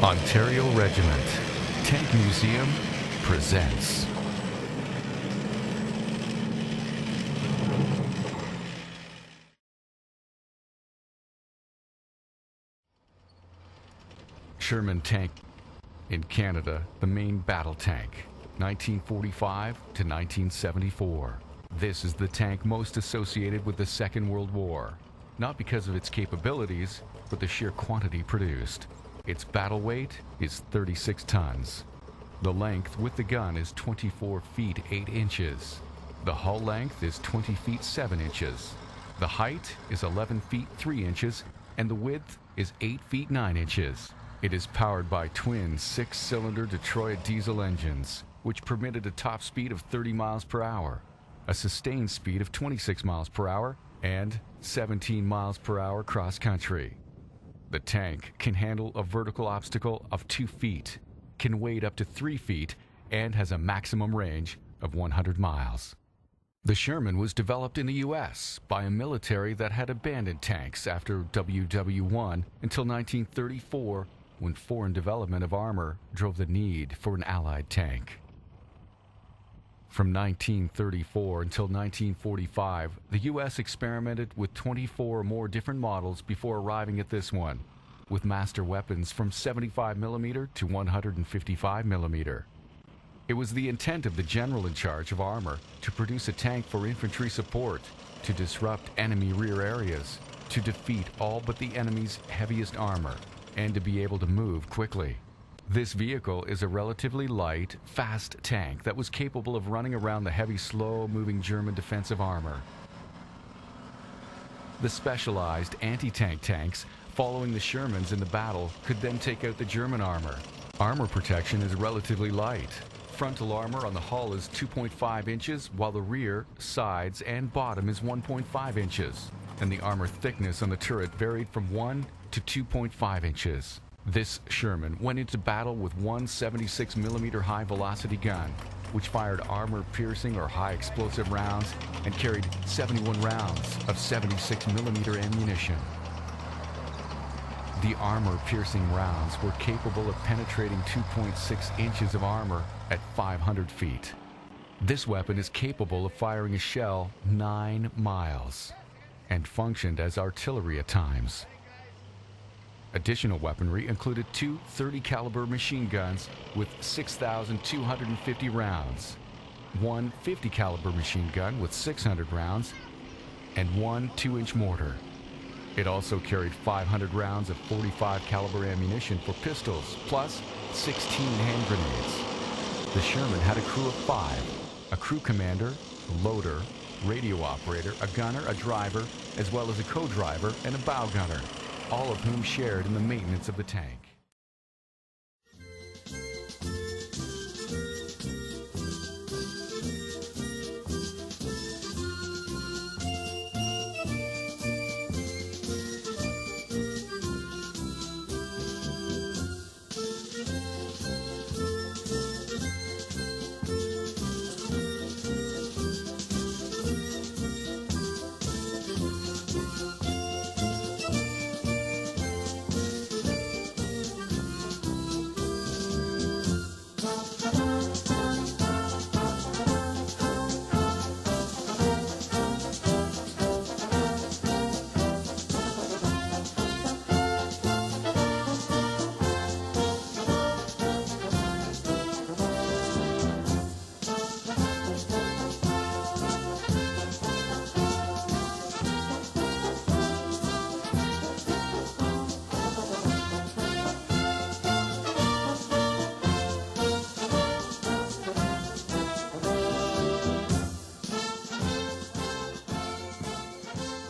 Ontario Regiment Tank Museum presents Sherman tank in Canada, the main battle tank, 1945 to 1974. This is the tank most associated with the Second World War, not because of its capabilities, but the sheer quantity produced. Its battle weight is 36 tons. The length with the gun is 24 feet 8 inches. The hull length is 20 feet 7 inches. The height is 11 feet 3 inches, and the width is 8 feet 9 inches. It is powered by twin 6-cylinder Detroit diesel engines, which permitted a top speed of 30 miles per hour, a sustained speed of 26 miles per hour, and 17 miles per hour cross-country. The tank can handle a vertical obstacle of 2 feet, can wade up to 3 feet, and has a maximum range of 100 miles. The Sherman was developed in the U.S. by a military that had abandoned tanks after WW1 until 1934, when foreign development of armor drove the need for an Allied tank. From 1934 until 1945, the U.S. experimented with 24 or more different models before arriving at this one, with master weapons from 75mm to 155mm. It was the intent of the general in charge of armor to produce a tank for infantry support, to disrupt enemy rear areas, to defeat all but the enemy's heaviest armor, and to be able to move quickly. This vehicle is a relatively light, fast tank that was capable of running around the heavy, slow-moving German defensive armor. The specialized anti-tank tanks following the Shermans in the battle could then take out the German armor. Armor protection is relatively light. Frontal armor on the hull is 2.5 inches, while the rear, sides, and bottom is 1.5 inches, and the armor thickness on the turret varied from 1 to 2.5 inches. This Sherman went into battle with one 76mm high-velocity gun, which fired armor-piercing or high-explosive rounds and carried 71 rounds of 76mm ammunition. The armor-piercing rounds were capable of penetrating 2.6 inches of armor at 500 feet. This weapon is capable of firing a shell 9 miles and functioned as artillery at times. Additional weaponry included two 30-caliber machine guns with 6,250 rounds, one 50-caliber machine gun with 600 rounds, and one 2-inch mortar. It also carried 500 rounds of 45-caliber ammunition for pistols, plus 16 hand grenades. The Sherman had a crew of 5, a crew commander, a loader, radio operator, a gunner, a driver, as well as a co-driver and a bow gunner, all of whom shared in the maintenance of the tank.